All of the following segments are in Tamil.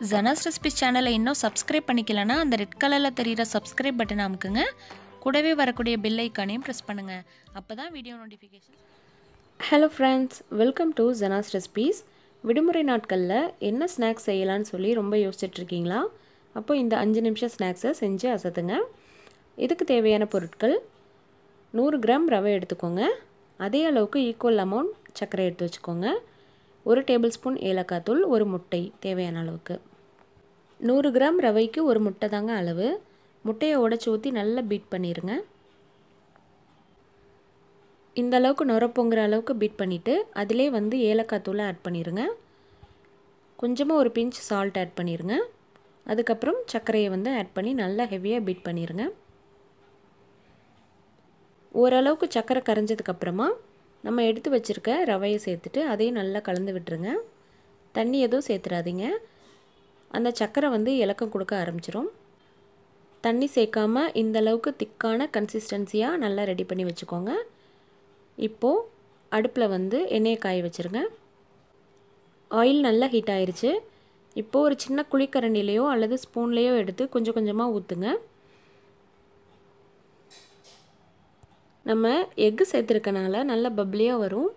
ஜனாஸ் ரெசிபிஸ் சேனலை இன்னும் சப்ஸ்கிரைப் பண்ணிக்கலனா அந்த ரெட் கலரில் தெரிகிற சப்ஸ்கிரைப் பட்டனை அமுக்குங்க. கூடவே வரக்கூடிய பெல் ஐக்கானையும் ப்ரெஸ் பண்ணுங்கள். அப்போ தான் video notification. Hello friends, welcome to Janas recipes. விடுமுறை நாட்களில் என்ன ஸ்நாக்ஸ் செய்யலான்னு சொல்லி ரொம்ப யோசிச்சுட்ருக்கீங்களா? அப்போ இந்த 5 நிமிஷம் ஸ்நாக்ஸை செஞ்சு அசத்துங்க. இதுக்கு தேவையான பொருட்கள்: 100 கிராம் ரவை எடுத்துக்கோங்க. அதே அளவுக்கு ஈக்குவல் அமௌண்ட் சர்க்கரை எடுத்து வச்சுக்கோங்க. 1 டேபிள் ஸ்பூன் ஏலக்காய் தூள், 1 முட்டை தேவையான அளவுக்கு. 100 கிராம் ரவைக்கு 1 முட்டை தாங்க அளவு. முட்டையை உடைச்சி ஊற்றி நல்லா பீட் பண்ணிடுங்க. இந்த அளவுக்கு நுரப்பொங்குற அளவுக்கு பீட் பண்ணிவிட்டு அதிலே ஏலக்காய் தூளை ஆட் பண்ணிடுங்க. கொஞ்சமாக ஒரு பிஞ்ச் சால்ட் ஆட் பண்ணிடுங்க. அதுக்கப்புறம் சர்க்கரையை ஆட் பண்ணி நல்லா ஹெவியாக பீட் பண்ணிடுங்க. ஓரளவுக்கு சர்க்கரை கரைஞ்சதுக்கப்புறமா நம்ம எடுத்து வச்சுருக்க ரவையை சேர்த்துட்டு அதையும் நல்லா கலந்து விட்டுருங்க. தண்ணி எதுவும் சேர்த்துடாதீங்க, அந்த சர்க்கரை இலக்கம் கொடுக்க ஆரம்பிச்சிடும். தண்ணி சேர்க்காம இந்த அளவுக்கு திக்கான கன்சிஸ்டன்சியாக நல்லா ரெடி பண்ணி வச்சுக்கோங்க. இப்போது அடுப்பில் எண்ணெயை காய வச்சுருங்க. ஆயில் நல்லா ஹீட் ஆயிடுச்சு. இப்போது ஒரு சின்ன குழிக்கரண்டிலையோ அல்லது ஸ்பூன்லேயோ எடுத்து கொஞ்சம் கொஞ்சமாக ஊற்றுங்க. நம்ம எக்கு சேர்த்துருக்கனால நல்லா பப்ளியாக வரும்.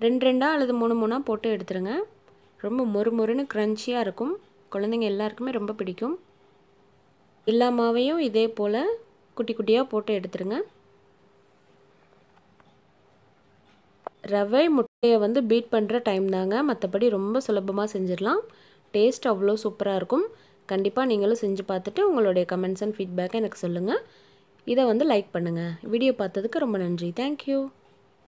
2 அல்லது 3 போட்டு எடுத்துருங்க. ரொம்ப மொறுமொறுன்னு க்ரன்ச்சியாக இருக்கும். குழந்தைங்க எல்லாருக்குமே ரொம்ப பிடிக்கும். எல்லா மாவையும் இதே போல் குட்டி குட்டியாக போட்டு எடுத்துருங்க. ரவை முட்டையை பீட் பண்ணுற டைம் தாங்க, மற்றபடி ரொம்ப சுலபமாக செஞ்சிடலாம். டேஸ்ட் அவ்வளோ சூப்பராக இருக்கும். கண்டிப்பாக நீங்களும் செஞ்சு பார்த்துட்டு உங்களுடைய கமெண்ட்ஸ் அண்ட் ஃபீட்பேக்கை எனக்கு சொல்லுங்கள். இதை லைக் பண்ணுங்கள். வீடியோ பார்த்ததுக்கு ரொம்ப நன்றி. தேங்க்யூ.